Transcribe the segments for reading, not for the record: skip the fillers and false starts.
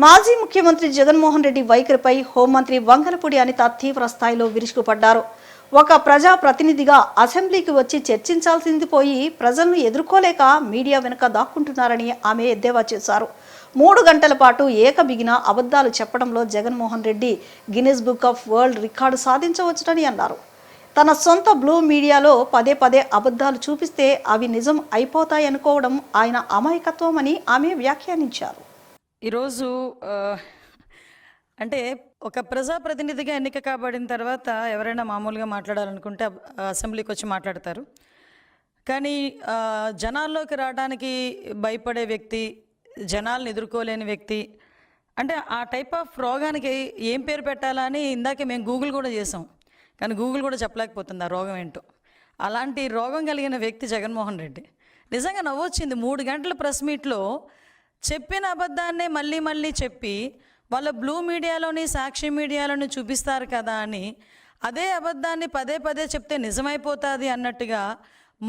మాజీ ముఖ్యమంత్రి జగన్మోహన్ రెడ్డి వైఖరిపై హోంమంత్రి వంగలపూడి అనిత తీవ్ర స్థాయిలో విరుచుకుపడ్డారు. ఒక ప్రజా ప్రతినిధిగా అసెంబ్లీకి వచ్చి చర్చించాల్సింది పోయి ప్రజలను ఎదుర్కోలేక మీడియా వెనుక దాక్కుంటున్నారని ఆమె ఎద్దేవా చేశారు. 3 గంటల పాటు ఏకబిగిన అబద్ధాలు చెప్పడంలో Jaganmohan Reddy Guinness book of world record సాధించవచ్చునని అన్నారు. తన సొంత బ్లూ మీడియాలో పదే పదే అబద్ధాలు చూపిస్తే అవి నిజం అయిపోతాయనుకోవడం ఆయన అమాయకత్వం అని ఆమె వ్యాఖ్యానించారు. ఈరోజు అంటే ఒక ప్రజాప్రతినిధిగా ఎన్నిక కాబడిన తర్వాత ఎవరైనా మామూలుగా మాట్లాడాలనుకుంటే అసెంబ్లీకి వచ్చి మాట్లాడతారు. కానీ జనాల్లోకి రావడానికి భయపడే వ్యక్తి, జనాలను ఎదుర్కోలేని వ్యక్తి, అంటే ఆ టైప్ ఆఫ్ రోగానికి ఏం పేరు పెట్టాలా అని ఇందాకే మేము గూగుల్ కూడా చేసాం. కానీ గూగుల్ కూడా చెప్పలేకపోతుంది ఆ రోగం ఏంటో. అలాంటి రోగం కలిగిన వ్యక్తి జగన్మోహన్ రెడ్డి. నిజంగా నవ్వొచ్చింది. 3 గంటల ప్రెస్ మీట్లో చెప్పిన అబద్ధాన్నే మళ్ళీ మళ్ళీ చెప్పి వాళ్ళ బ్లూ మీడియాలోని సాక్షి మీడియాలోని చూపిస్తారు కదా అని అదే అబద్ధాన్ని పదే పదే చెప్తే నిజమైపోతుంది అన్నట్టుగా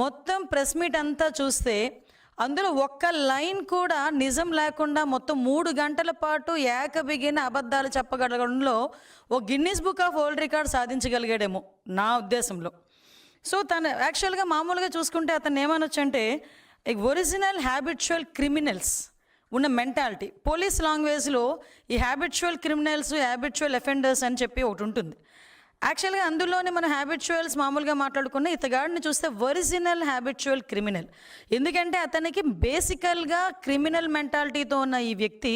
మొత్తం ప్రెస్ మీట్ అంతా చూస్తే అందులో ఒక్క లైన్ కూడా నిజం లేకుండా మొత్తం 3 గంటల పాటు ఏకబిగిన అబద్ధాలు చెప్పగలగడంలో ఓ Guinness book of world record సాధించగలిగాడేమో నా ఉద్దేశంలో. సో తను యాక్చువల్గా మామూలుగా చూసుకుంటే అతను ఏమనొచ్చు అంటే ఒరిజినల్ హ్యాబిచువల్ క్రిమినల్స్ ఉన్న మెంటాలిటీ. పోలీస్ లాంగ్వేజ్లో ఈ హ్యాబిచువల్ క్రిమినల్స్, హ్యాబిచువల్ అఫెండర్స్ అని చెప్పి ఒకటి ఉంటుంది. యాక్చువల్గా అందులోనే మన హ్యాబిచువల్స్ మామూలుగా మాట్లాడుకున్న ఇతగాడిని చూస్తే ఒరిజినల్ హ్యాబిచువల్ క్రిమినల్. ఎందుకంటే అతనికి బేసికల్గా క్రిమినల్ మెంటాలిటీతో ఉన్న ఈ వ్యక్తి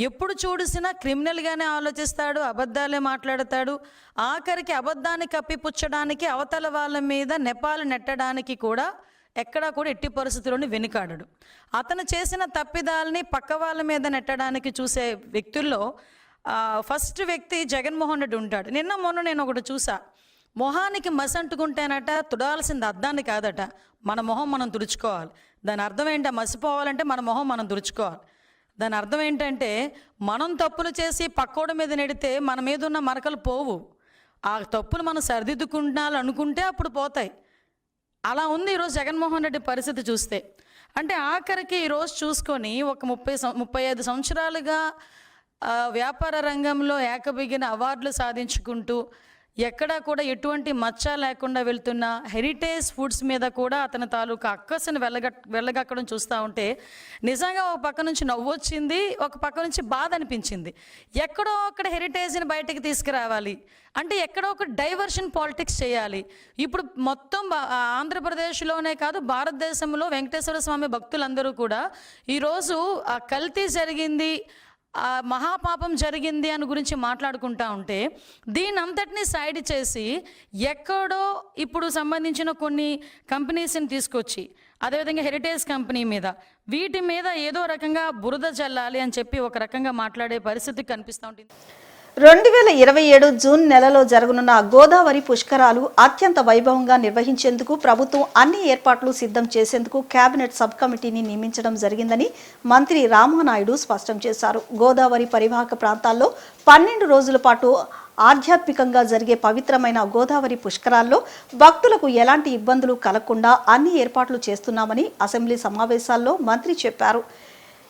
ఎప్పుడు చూసినా క్రిమినల్గానే ఆలోచిస్తాడు, అబద్ధాలే మాట్లాడతాడు. ఆఖరికి అబద్ధాన్ని కప్పిపుచ్చడానికి అవతల వాళ్ళ మీద నెపాలు నెట్టడానికి కూడా ఎక్కడా కూడా ఎట్టి పరిస్థితుల్లోని వెనుకాడడు. అతను చేసిన తప్పిదాలని పక్క వాళ్ళ మీద నెట్టడానికి చూసే వ్యక్తుల్లో ఫస్ట్ వ్యక్తి జగన్మోహన్ రెడ్డి ఉంటాడు. మొన్న నేను ఒకటి చూసా. మొహానికి మసి అంటుకుంటేనట తుడాల్సింది అద్దాన్ని కాదట, మన మొహం మనం తుడుచుకోవాలి. దాని అర్థం ఏంటంటే మసిపోవాలంటే మన మొహం మనం తుడుచుకోవాలి. దాని అర్థం ఏంటంటే మనం తప్పులు చేసి పక్కోడి మీద నెడితే మన మీద ఉన్న మరకలు పోవు. ఆ తప్పులు మనం సరిదిద్దుకుంటాలనుకుంటే అప్పుడు పోతాయి. అలా ఉంది ఈరోజు జగన్మోహన్ రెడ్డి పరిస్థితి చూస్తే. అంటే ఆఖరికి ఈరోజు చూసుకొని ఒక 35 సంవత్సరాలుగా వ్యాపార రంగంలో ఏకబిగిన అవార్డులు సాధించుకుంటూ ఎక్కడా కూడా ఎటువంటి మచ్చ లేకుండా వెళ్తున్న హెరిటేజ్ ఫుడ్స్ మీద కూడా అతని తాలూకా అక్కసను వెళ్ళగక్కడం చూస్తూ ఉంటే నిజంగా ఒక పక్క నుంచి నవ్వొచ్చింది, ఒక పక్క నుంచి బాధ అనిపించింది. ఎక్కడో అక్కడ హెరిటేజ్ని బయటకు తీసుకురావాలి అంటే ఎక్కడో ఒక డైవర్షన్ పాలిటిక్స్ చేయాలి. ఇప్పుడు మొత్తం ఆంధ్రప్రదేశ్లోనే కాదు భారతదేశంలో వెంకటేశ్వర స్వామి భక్తులందరూ కూడా ఈరోజు ఆ కల్తీ జరిగింది, మహాపాపం జరిగింది అని గురించి మాట్లాడుకుంటా ఉంటే దీని అంతటినీ సైడ్ చేసి ఎక్కడో ఇప్పుడు సంబంధించిన కొన్ని కంపెనీస్ని తీసుకొచ్చి అదేవిధంగా హెరిటేజ్ కంపెనీ మీద వీటి మీద ఏదో రకంగా బురద చల్లాలి అని చెప్పి ఒక రకంగా మాట్లాడే పరిస్థితి కనిపిస్తూ ఉంటుంది. 2027 జూన్ నెలలో జరగనున్న గోదావరి పుష్కరాలు అత్యంత వైభవంగా నిర్వహించేందుకు ప్రభుత్వం అన్ని ఏర్పాట్లు సిద్ధం చేసేందుకు కేబినెట్ సబ్ కమిటీని నియమించడం జరిగిందని మంత్రి రామానాయుడు స్పష్టం చేశారు. గోదావరి పరివాహక ప్రాంతాల్లో 12 రోజుల పాటు ఆధ్యాత్మికంగా జరిగే పవిత్రమైన గోదావరి పుష్కరాల్లో భక్తులకు ఎలాంటి ఇబ్బందులు కలగకుండా అన్ని ఏర్పాట్లు చేస్తున్నామని అసెంబ్లీ సమావేశాల్లో మంత్రి చెప్పారు.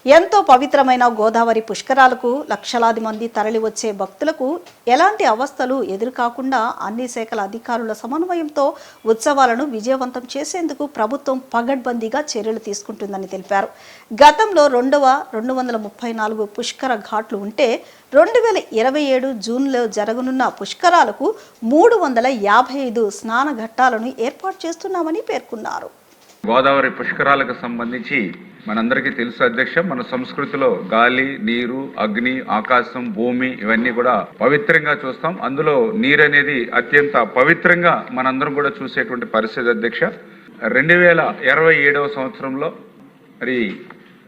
ఎంతో పవిత్రమైన గోదావరి పుష్కరాలకు లక్షలాది మంది తరలివచ్చే భక్తులకు ఎలాంటి అవస్థలు ఎదురుకాకుండా అన్ని శాఖల అధికారుల సమన్వయంతో ఉత్సవాలను విజయవంతం చేసేందుకు ప్రభుత్వం పగడ్బందీగా చర్యలు తీసుకుంటుందని తెలిపారు. గతంలో 234 పుష్కర ఘాట్లు ఉంటే 2027 జూన్లో జరగనున్న పుష్కరాలకు 355 స్నాన ఘట్టాలను ఏర్పాటు చేస్తున్నామని పేర్కొన్నారు. గోదావరి పుష్కరాలకు సంబంధించి మనందరికీ తెలుసు అధ్యక్ష, మన సంస్కృతిలో గాలి, నీరు, అగ్ని, ఆకాశం, భూమి ఇవన్నీ కూడా పవిత్రంగా చూస్తాం. అందులో నీరు అనేది అత్యంత పవిత్రంగా మనందరం కూడా చూసేటువంటి పరిస్థితి అధ్యక్ష. 2027 సంవత్సరంలో మరి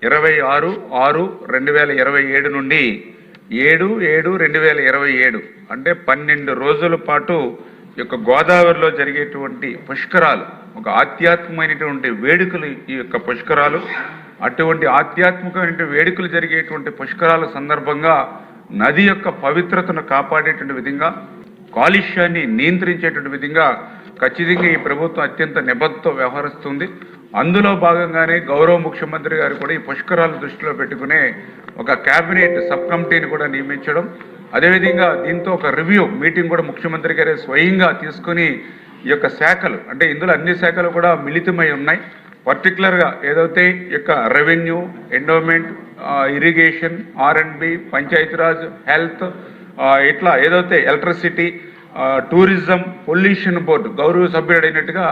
26/6/2027 నుండి 7/7/2027 అంటే 12 రోజుల పాటు ఈ యొక్క గోదావరిలో జరిగేటువంటి పుష్కరాలు ఒక ఆధ్యాత్మికమైనటువంటి వేడుకలు. ఈ యొక్క పుష్కరాలు అటువంటి ఆధ్యాత్మికమైన వేడుకలు జరిగేటువంటి పుష్కరాల సందర్భంగా నది యొక్క పవిత్రతను కాపాడేటువంటి విధంగా, కాలుష్యాన్ని నియంత్రించేటువంటి విధంగా ఖచ్చితంగా ఈ ప్రభుత్వం అత్యంత నిబద్ధతో వ్యవహరిస్తుంది. అందులో భాగంగానే గౌరవ ముఖ్యమంత్రి గారు కూడా ఈ పుష్కరాలను దృష్టిలో పెట్టుకునే ఒక కేబినెట్ సబ్ కమిటీని కూడా నియమించడం, అదేవిధంగా దీంతో ఒక రివ్యూ మీటింగ్ కూడా ముఖ్యమంత్రి గారే స్వయంగా తీసుకుని ఈ యొక్క శాఖలు అంటే ఇందులో అన్ని శాఖలు కూడా మిళితమై ఉన్నాయి. పర్టికులర్గా ఏదైతే ఈ యొక్క revenue, endowment, irrigation, R&B, Panchayati Raj, health, ఇట్లా ఏదైతే ఎలక్ట్రిసిటీ, టూరిజం, పొల్యూషన్ బోర్డు గౌరవ సభ్యుడు అయినట్టుగా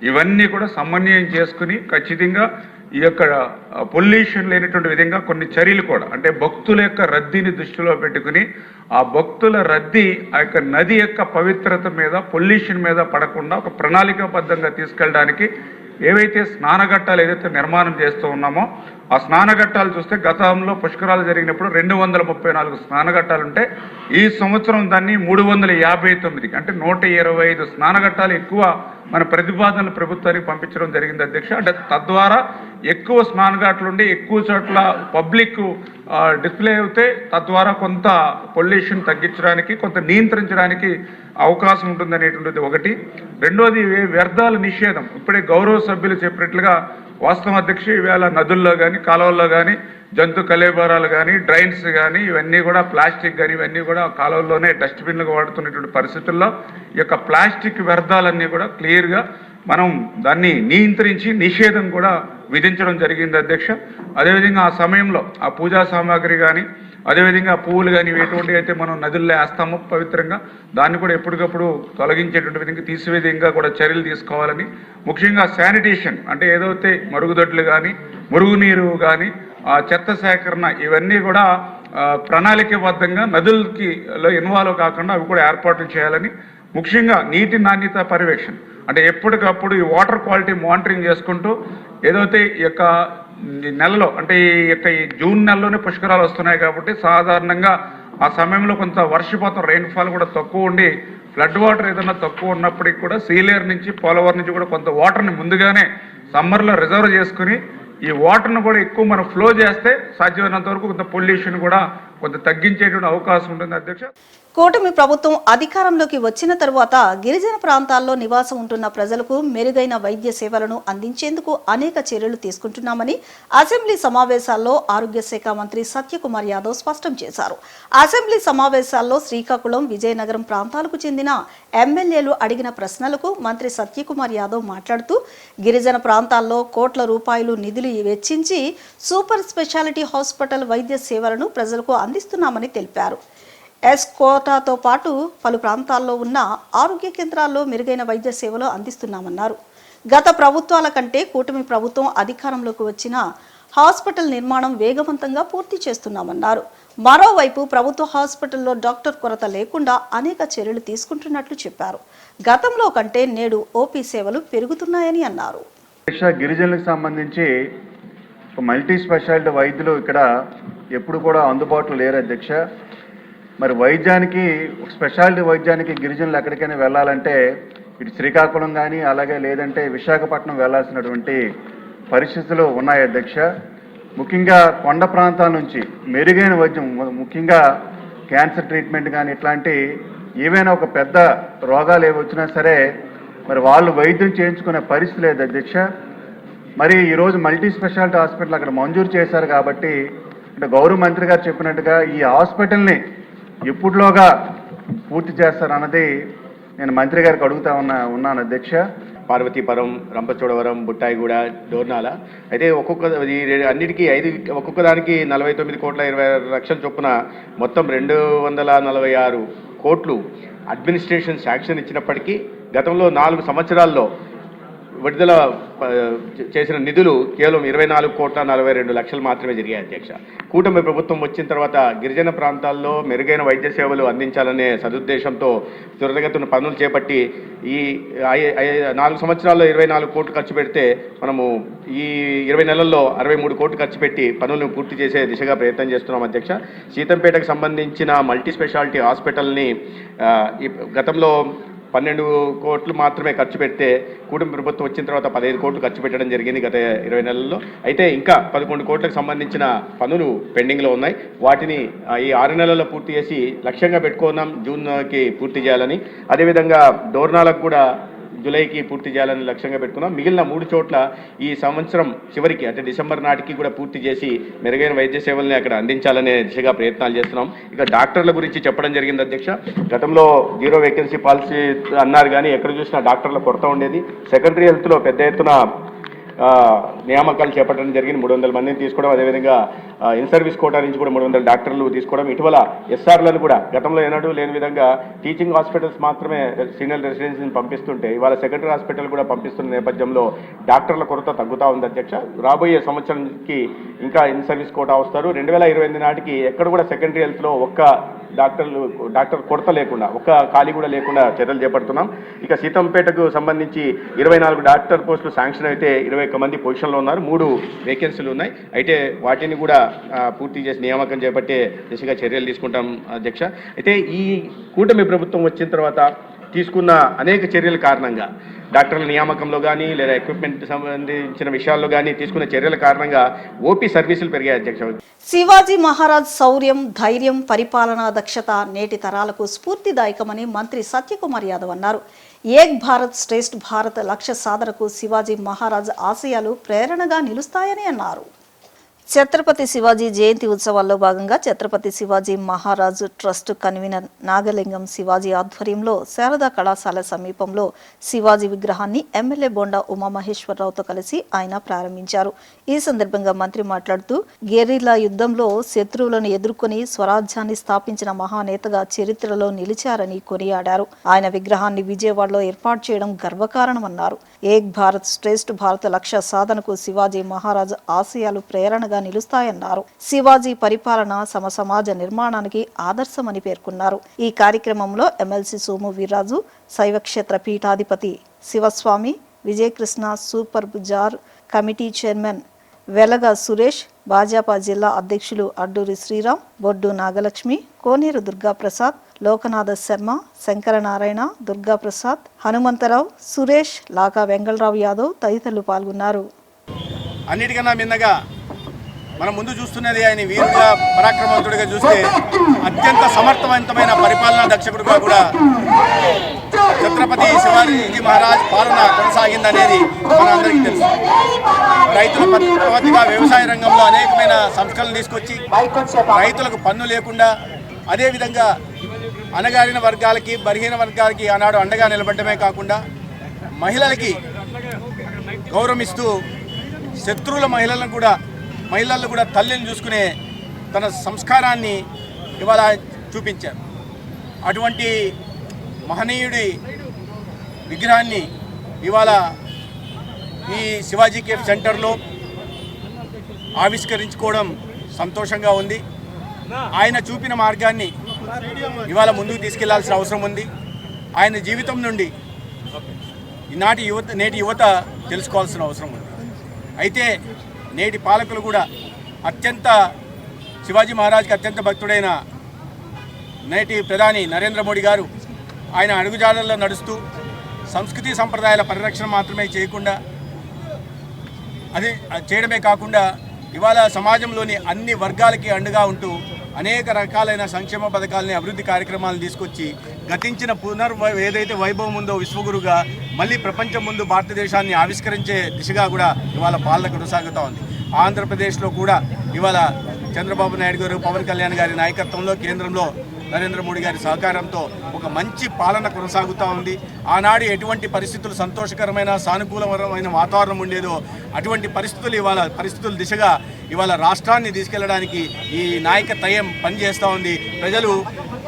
ఇవన్నీ కూడా సమన్వయం చేసుకుని ఖచ్చితంగా ఈ యొక్క పొల్యూషన్ లేనటువంటి విధంగా కొన్ని చర్యలు కూడా అంటే భక్తుల యొక్క రద్దీని దృష్టిలో పెట్టుకుని ఆ భక్తుల రద్దీ ఆ యొక్క నది యొక్క పవిత్రత మీద, పొల్యూషన్ మీద పడకుండా ఒక ప్రణాళికాబద్ధంగా తీసుకెళ్ళడానికి ఏవైతే స్నానఘట్టాలు ఏదైతే నిర్మాణం చేస్తూ ఉన్నామో ఆ స్నానఘట్టాలు చూస్తే గతంలో పుష్కరాలు జరిగినప్పుడు 234 స్నానఘట్టాలు ఉంటే ఈ సంవత్సరం దాన్ని 359 అంటే 125 స్నానఘట్టాలు ఎక్కువ మన ప్రతిపాదనలు ప్రభుత్వానికి పంపించడం జరిగింది అధ్యక్ష. అంటే తద్వారా ఎక్కువ స్నానఘాట్లు ఉండి ఎక్కువ చోట్ల పబ్లిక్ డిస్ప్లే అవుతే తద్వారా కొంత పొల్యూషన్ తగ్గించడానికి, కొంత నియంత్రించడానికి అవకాశం ఉంటుందనేటువంటిది ఒకటి. రెండోది వ్యర్థాల నిషేధం. ఇప్పుడే గౌరవ సభ్యులు చెప్పినట్లుగా వాస్తవం అధ్యక్ష, ఈవేళ నదుల్లో కానీ కాలువల్లో కానీ జంతు కలేబరాలు కానీ డ్రైన్స్ కానీ ఇవన్నీ కూడా ప్లాస్టిక్ కానీ ఇవన్నీ కూడా కాలువల్లోనే డస్ట్బిన్లుగా వాడుతున్నటువంటి పరిస్థితుల్లో ఈ యొక్క ప్లాస్టిక్ వ్యర్థాలన్నీ కూడా క్లియర్గా మనం దాన్ని నియంత్రించి నిషేధం కూడా విధించడం జరిగింది అధ్యక్ష. అదేవిధంగా ఆ సమయంలో ఆ పూజా సామాగ్రి కానీ అదేవిధంగా పువ్వులు కానీ ఎటువంటి అయితే మనం నదుల్లో వేస్తామో పవిత్రంగా దాన్ని కూడా ఎప్పటికప్పుడు తొలగించేటువంటి విధంగా తీసివే విధంగా కూడా చర్యలు తీసుకోవాలని, ముఖ్యంగా శానిటేషన్ అంటే ఏదైతే మరుగుదొడ్లు కానీ మురుగునీరు కానీ చెత్త సేకరణ ఇవన్నీ కూడా ప్రణాళికబద్ధంగా నదులకి ఇన్వాల్వ్ కాకుండా అవి కూడా ఏర్పాట్లు చేయాలని, ముఖ్యంగా నీటి నాణ్యత పర్యవేక్షణ అంటే ఎప్పటికప్పుడు ఈ వాటర్ క్వాలిటీ మానిటరింగ్ చేసుకుంటూ ఏదైతే ఈ యొక్క నెలలో అంటే ఈ జూన్ నెలలోనే పుష్కరాలు వస్తున్నాయి కాబట్టి సాధారణంగా ఆ సమయంలో కొంత వర్షపాతం రెయిన్ఫాల్ కూడా తక్కువ ఉండి ఫ్లడ్ వాటర్ ఏదైనా తక్కువ ఉన్నప్పటికీ కూడా సీలేరు నుంచి పోలవరం నుంచి కూడా కొంత వాటర్ని ముందుగానే సమ్మర్లో రిజర్వ్ చేసుకుని ఈ వాటర్ను కూడా ఎక్కువ మనం ఫ్లో చేస్తే సాధ్యమైనంత వరకు కొంత పొల్యూషన్ కూడా కొంత తగ్గించేటువంటి అవకాశం ఉంటుంది అధ్యక్ష. కూటమి ప్రభుత్వం అధికారంలోకి వచ్చిన తరువాత గిరిజన ప్రాంతాల్లో నివాసం ఉంటున్న ప్రజలకు మెరుగైన వైద్య సేవలను అందించేందుకు అనేక చర్యలు తీసుకుంటున్నామని అసెంబ్లీ సమావేశాల్లో ఆరోగ్య శాఖ మంత్రి సత్యకుమార్ యాదవ్ స్పష్టం చేశారు. అసెంబ్లీ సమావేశాల్లో శ్రీకాకుళం, విజయనగరం ప్రాంతాలకు చెందిన ఎమ్మెల్యేలు అడిగిన ప్రశ్నలకు మంత్రి సత్యకుమార్ యాదవ్ మాట్లాడుతూ గిరిజన ప్రాంతాల్లో కోట్ల రూపాయలు నిధులు వెచ్చించి సూపర్ స్పెషాలిటీ హాస్పిటల్ వైద్య సేవలను ప్రజలకు అందిస్తున్నామని తెలిపారు. కోటాతో పాటు పలు ప్రాంతాల్లో ఉన్న ఆరోగ్య కేంద్రాల్లో మెరుగైన వైద్య సేవలు అందిస్తున్నామన్నారు. గత ప్రభుత్వాల కంటే కూటమి ప్రభుత్వం అధికారంలోకి వచ్చిన హాస్పిటల్ నిర్మాణం వేగవంతంగా పూర్తి చేస్తున్నామన్నారు. మరోవైపు ప్రభుత్వ హాస్పిటల్లో డాక్టర్ కొరత లేకుండా అనేక చర్యలు తీసుకుంటున్నట్లు చెప్పారు. గతంలో కంటే నేడు ఓపీ సేవలు పెరుగుతున్నాయని అన్నారు. గిరిజనులకు సంబంధించి మల్టీ స్పెషాలిటీ వైద్యులు ఇక్కడ ఎప్పుడు కూడా అందుబాటులో లేరు అధ్యక్ష. మరి వైద్యానికి స్పెషాలిటీ వైద్యానికి గిరిజనులు ఎక్కడికైనా వెళ్ళాలంటే ఇటు శ్రీకాకుళం కానీ అలాగే లేదంటే విశాఖపట్నం వెళ్లాల్సినటువంటి పరిస్థితులు ఉన్నాయి అధ్యక్ష. ముఖ్యంగా కొండ ప్రాంతాల నుంచి మెరుగైన వైద్యం, ముఖ్యంగా క్యాన్సర్ ట్రీట్మెంట్ కానీ ఇట్లాంటి ఏవైనా ఒక పెద్ద రోగాలు ఏవి వచ్చినా సరే మరి వాళ్ళు వైద్యం చేయించుకునే పరిస్థితి లేదు అధ్యక్ష. మరి ఈరోజు మల్టీ స్పెషాలిటీ హాస్పిటల్ అక్కడ మంజూరు చేశారు కాబట్టి అంటే గౌరవ మంత్రి గారు చెప్పినట్టుగా ఈ హాస్పిటల్ని ఎప్పుడులోగా పూర్తి చేస్తారన్నది నేను మంత్రి గారికి అడుగుతా ఉన్నాను అధ్యక్ష. పార్వతీపురం, రంపచోడవరం, బుట్టాయిగూడ, డోర్నాల అయితే అన్నిటికీ ఒక్కొక్క దానికి 49,20,00,000 చొప్పున మొత్తం 246 కోట్లు అడ్మినిస్ట్రేషన్ శాంక్షన్ ఇచ్చినప్పటికీ గతంలో 4 సంవత్సరాల్లో విడుదల చేసిన నిధులు కేవలం 24,42,00,000 మాత్రమే జరిగాయి అధ్యక్ష. కూటమి ప్రభుత్వం వచ్చిన తర్వాత గిరిజన ప్రాంతాల్లో మెరుగైన వైద్య సేవలు అందించాలనే సదుద్దేశంతో త్వరితగతిన పనులు చేపట్టి ఈ 4 సంవత్సరాల్లో 24 కోట్లు ఖర్చు పెడితే మనము ఈ 20 నెలల్లో 63 కోట్లు ఖర్చు పెట్టి పనులను పూర్తి చేసే దిశగా ప్రయత్నం చేస్తున్నాం అధ్యక్ష. సీతంపేటకు సంబంధించిన మల్టీ స్పెషాలిటీ హాస్పిటల్ని గతంలో 12 కోట్లు మాత్రమే ఖర్చు పెడితే కూటమి ప్రభుత్వం వచ్చిన తర్వాత 15 కోట్లు ఖర్చు పెట్టడం జరిగింది గత 20 నెలల్లో. అయితే ఇంకా 11 కోట్లకు సంబంధించిన పనులు పెండింగ్లో ఉన్నాయి. వాటిని ఈ 6 నెలల్లో పూర్తి చేసి లక్ష్యంగా పెట్టుకున్నాం జూన్కి పూర్తి చేయాలని. అదేవిధంగా డోర్నాలకు కూడా జూలైకి పూర్తి చేయాలని లక్ష్యంగా పెట్టుకున్నాం. మిగిలిన 3 చోట్ల ఈ సంవత్సరం చివరికి అంటే డిసెంబర్ నాటికి కూడా పూర్తి చేసి మెరుగైన వైద్య సేవల్ని అక్కడ అందించాలనే దిశగా ప్రయత్నాలు చేస్తున్నాం. ఇక డాక్టర్ల గురించి చెప్పడం జరిగింది అధ్యక్ష. గతంలో 0 వేకెన్సీ పాలసీ అన్నారు, కానీ ఎక్కడ చూసినా డాక్టర్ల కొరత ఉండేది. సెకండరీ హెల్త్లో పెద్ద ఎత్తున నియామకాలు చేపట్టడం జరిగింది. 300 మందిని తీసుకోవడం, అదేవిధంగా ఇన్ సర్వీస్ కోటా నుంచి కూడా 300 డాక్టర్లు తీసుకోవడం. ఇటీవల ఎస్ఆర్లను కూడా గతంలో ఎన్నడూ లేని విధంగా టీచింగ్ హాస్పిటల్స్ మాత్రమే సీనియర్ రెసిడెన్సీని పంపిస్తుంటే ఇవాళ సెకండరీ హాస్పిటల్ కూడా పంపిస్తున్న నేపథ్యంలో డాక్టర్ల కొరత తగ్గుతూ ఉంది అధ్యక్ష. రాబోయే సంవత్సరానికి ఇంకా ఇన్ సర్వీస్ కోటా వస్తారు. 2028 నాటికి ఎక్కడ కూడా సెకండరీ హెల్త్లో ఒక్క డాక్టర్ కొరత లేకుండా, ఒక్క ఖాళీ కూడా లేకుండా చర్యలు చేపడుతున్నాం. ఇక సీతంపేటకు సంబంధించి 24 డాక్టర్ పోస్టులు శాంక్షన్ అయితే 21 మంది పొజిషన్లో ఉన్నారు. 3 వేకెన్సీలు ఉన్నాయి. అయితే వాటిని కూడా పూర్తి చేసి నియామకం చేపట్టే దిశగా చర్యలు తీసుకుంటాం అధ్యక్ష. అయితే ఈ కూటమి ప్రభుత్వం వచ్చిన తర్వాత తీసుకున్న అనేక చర్యల కారణంగా డాక్టర్ల నియామకంలో కానీ లేదా ఎక్విప్మెంట్ సంబంధించిన విషయాల్లో కానీ తీసుకున్న చర్యల కారణంగా ఓపీ సర్వీసులు పెరిగాయి అధ్యక్ష. శివాజీ మహారాజ్ శౌర్యం, ధైర్యం, పరిపాలనా దక్షత నేటి తరాలకు స్ఫూర్తిదాయకమని మంత్రి సత్యకుమార్ యాదవ్ అన్నారు. ఏక్ భారత్ శ్రేష్ఠ్ భారత్ లక్ష్య సాధనకు శివాజీ మహారాజ్ ఆశయాలు ప్రేరణగా నిలుస్తాయని అన్నారు. ఛత్రపతి శివాజీ జయంతి ఉత్సవాల్లో భాగంగా ఛత్రపతి శివాజీ మహారాజ్ ట్రస్ట్ కన్వీనర్ నాగలింగం శివాజీ ఆధ్వర్యంలో శారదా కళాశాల సమీపంలో శివాజీ విగ్రహాన్ని ఎమ్మెల్యే బొండా ఉమామహేశ్వరరావుతో కలిసి ఆయన ప్రారంభించారు. ఈ సందర్భంగా మంత్రి మాట్లాడుతూ గెరిల్లా యుద్ధంలో శత్రువులను ఎదుర్కొని స్వరాజ్యాన్ని స్థాపించిన మహానేతగా చరిత్రలో నిలిచారని కొనియాడారు. ఆయన విగ్రహాన్ని విజయవాడలో ఏర్పాటు చేయడం గర్వకారణమన్నారు. ఏక్ భారత్ శ్రేష్ఠ్ భారత్ లక్ష్య సాధనకు శివాజీ మహారాజ్ ఆశయాలు ప్రేరణగా నిలుస్తాయన్నారు. శివాజీ పరిపాలన సమాజ నిర్మాణానికి ఆదర్శమని పేర్కొన్నారు. ఈ కార్యక్రమంలో ఎమ్మెల్సీ సోము వీర్రాజు, శైవక్షేత్ర పీఠాధిపతి Shivaswami, Vijayakrishna, super Bazar committee chairman వెలగ సురేష్, భాజపా జిల్లా అధ్యక్షులు అడ్డూరి శ్రీరామ్, బొడ్డు నాగలక్ష్మి, కోనేరు దుర్గాప్రసాద్, లోకనాథ శర్మ, శంకరనారాయణ, దుర్గాప్రసాద్, హనుమంతరావు, సురేష్, లాగా వెంగళరావు యాదవ్ తదితరులు పాల్గొన్నారు. అన్నిటికన్నా మిన్నగా మనం ముందు చూస్తున్నది ఆయన వీరుగా, పరాక్రమవంతుడిగా చూస్తే అత్యంత సమర్థవంతమైన పరిపాలనా దక్షకుడుగా కూడా ఛత్రపతి శివాజీ మహారాజ్ పాలన కొనసాగిందనేది మనందరికీ తెలుసు. రైతుల పద్ధతిగా వ్యవసాయ రంగంలో అనేకమైన సంస్కరణలు తీసుకొచ్చి రైతులకు పన్ను లేకుండా, అదేవిధంగా అణగారిన వర్గాలకి, బలహీన వర్గాలకి ఆనాడు అండగా నిలబడమే కాకుండా మహిళలకి గౌరవిస్తూ శత్రువుల మహిళలను కూడా తల్లిని చూసుకునే తన సంస్కారాన్ని ఇవాళ చూపించారు. అటువంటి మహనీయుడి విగ్రహాన్ని ఇవాళ ఈ శివాజీ కేఫ్ సెంటర్లో ఆవిష్కరించుకోవడం సంతోషంగా ఉంది. ఆయన చూపిన మార్గాన్ని ఇవాళ ముందుకు తీసుకెళ్లాల్సిన అవసరం ఉంది. ఆయన జీవితం నుండి నేటి యువత తెలుసుకోవాల్సిన అవసరం ఉంది. అయితే నేటి పాలకులు కూడా శివాజీ మహారాజ్కి అత్యంత భక్తుడైన నేటి ప్రధాని నరేంద్ర మోడీ గారు ఆయన అడుగుజాడల్లో నడుస్తూ సంస్కృతి సంప్రదాయాల పరిరక్షణ మాత్రమే చేయడమే కాకుండా ఇవాళ సమాజంలోని అన్ని వర్గాలకి అండగా ఉంటూ అనేక రకాలైన సంక్షేమ పథకాలని, అభివృద్ధి కార్యక్రమాలను తీసుకొచ్చి గతించిన ఏదైతే వైభవం ఉందో విశ్వగురుగా మళ్ళీ ప్రపంచం ముందు భారతదేశాన్ని ఆవిష్కరించే దిశగా కూడా ఇవాళ పాలన కొనసాగుతూ ఉంది. ఆంధ్రప్రదేశ్లో కూడా ఇవాళ చంద్రబాబు నాయుడు గారు, పవన్ కళ్యాణ్ గారి నాయకత్వంలో కేంద్రంలో నరేంద్ర మోడీ గారి సహకారంతో ఒక మంచి పాలన కొనసాగుతూ ఉంది. ఆనాడు ఎటువంటి పరిస్థితులు సంతోషకరమైన, సానుకూలమైన వాతావరణం ఉండేదో అటువంటి పరిస్థితుల దిశగా ఇవాళ రాష్ట్రాన్ని తీసుకెళ్లడానికి ఈ నాయకత్వం పనిచేస్తూ ఉంది. ప్రజలు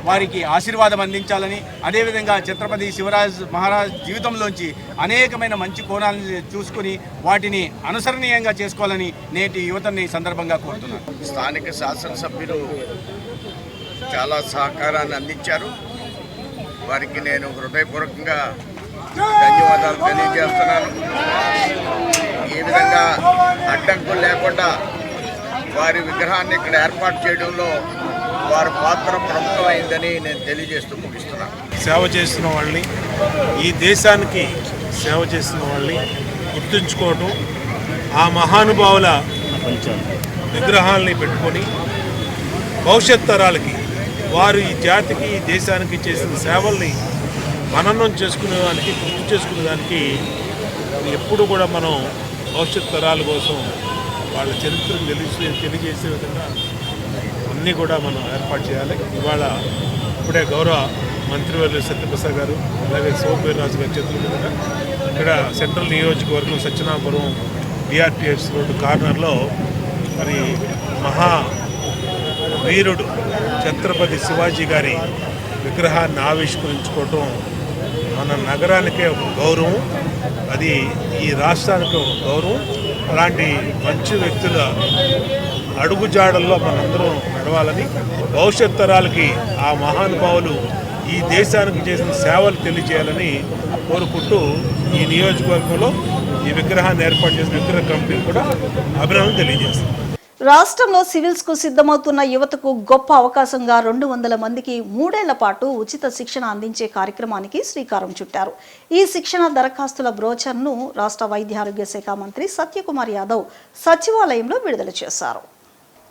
వారికి ఆశీర్వాదం అందించాలని, అదేవిధంగా ఛత్రపతి శివరాజ్ మహారాజ్ జీవితంలోంచి అనేకమైన మంచి కోణాలను చూసుకుని వాటిని అనుసరణీయంగా చేసుకోవాలని నేటి యువతని సందర్భంగా కోరుతున్నాను. స్థానిక శాసనసభ్యులు చాలా సహకారాన్ని అందించారు. వారికి నేను హృదయపూర్వకంగా ధన్యవాదాలు తెలియజేస్తున్నాను. ఈ విధంగా అడ్డంకులు లేకుండా వారి విగ్రహాన్ని ఇక్కడ ఏర్పాటు చేయడంలో వారి పాత్ర ప్రముఖమైందని నేను తెలియజేస్తూ ముగిస్తున్నాను. సేవ చేస్తున్న వాళ్ళని, ఈ దేశానికి సేవ చేస్తున్న వాళ్ళని గుర్తుంచుకోవటం, ఆ మహానుభావుల విగ్రహాలని పెట్టుకొని భవిష్యత్ తరాలకి వారు ఈ జాతికి, ఈ దేశానికి చేసిన సేవల్ని మననం చేసుకునేదానికి, గుర్తు చేసుకునేదానికి ఎప్పుడు కూడా మనం భవిష్యత్ తరాల కోసం వాళ్ళ చరిత్రను తెలియజేసే విధంగా అన్నీ కూడా మనం ఏర్పాటు చేయాలి. ఇవాళ ఇప్పుడే గౌరవ మంత్రివర్యులు సత్యప్రసాద్ గారు అలాగే సోమవీర్రాజు గారి చేతుల మీదుగా ఇక్కడ సెంట్రల్ నియోజకవర్గం సత్యనాపురం డిఆర్టీఎస్ రోడ్డు కార్నర్లో మరి మహా వీరుడు ఛత్రపతి శివాజీ గారి విగ్రహాన్ని ఆవిష్కరించుకోవటం మన నగరానికే ఒక గౌరవం, అది ఈ రాష్ట్రానికి ఒక గౌరవం. అలాంటి మంచి వ్యక్తుల అడుగుజాడల్లో మనందరం నడవాలని, భవిష్యత్ తరాలకి ఆ మహానుభావులు ఈ దేశానికి చేసిన సేవలు తెలియజేయాలని కోరుకుంటూ ఈ నియోజకవర్గంలో ఈ విగ్రహాన్ని ఏర్పాటు చేసిన విగ్రహ కమిటీని కూడా అభినందన తెలియజేస్తాం. రాష్ట్రంలో సివిల్స్ కు సిద్ధమవుతున్న యువతకు గొప్ప అవకాశంగా 200 మందికి 3 ఏళ్ల పాటు ఉచిత శిక్షణ అందించే కార్యక్రమానికి శ్రీకారం చుట్టారు. ఈ శిక్షణ దరఖాస్తుల బ్రోచర్ను రాష్ట్ర వైద్య ఆరోగ్య శాఖ మంత్రి సత్యకుమార్ యాదవ్ సచివాలయంలో విడుదల చేశారు.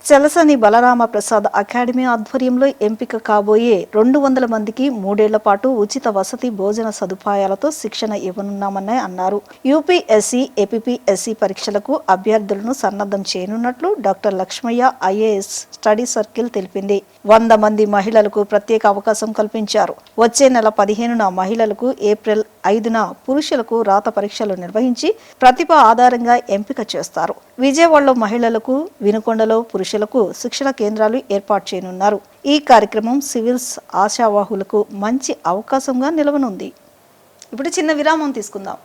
చలసాని బలరామ ప్రసాద్ అకాడమీ ఆధ్వర్యంలో ఎంపిక కాబోయే 200 మందికి 3 ఏళ్ల పాటు ఉచిత వసతి భోజన సదుపాయాలతో శిక్షణ ఇవ్వనున్నామని అన్నారు. యూపీఎస్సీ, ఏపీఎస్సీ పరీక్షలకు అభ్యర్థులను సన్నద్ధం చేయనున్నట్లు doctor Lakshmaiah IAS study circle తెలిపింది. 100 మంది మహిళలకు ప్రత్యేక అవకాశం కల్పించారు. వచ్చే నెల 15న మహిళలకు, ఏప్రిల్ 5న పురుషులకు రాత పరీక్షలు నిర్వహించి ప్రతిభ ఆధారంగా ఎంపిక చేస్తారు. విజయవాడలో మహిళలకు, వినుకొండలో పురుషులకు శిక్షణ కేంద్రాలు ఏర్పాటు చేయనున్నారు. ఈ కార్యక్రమం సివిల్స్ ఆశావాహులకు మంచి అవకాశంగా నిలవనుంది. ఇప్పుడు చిన్న విరామం తీసుకుందాం.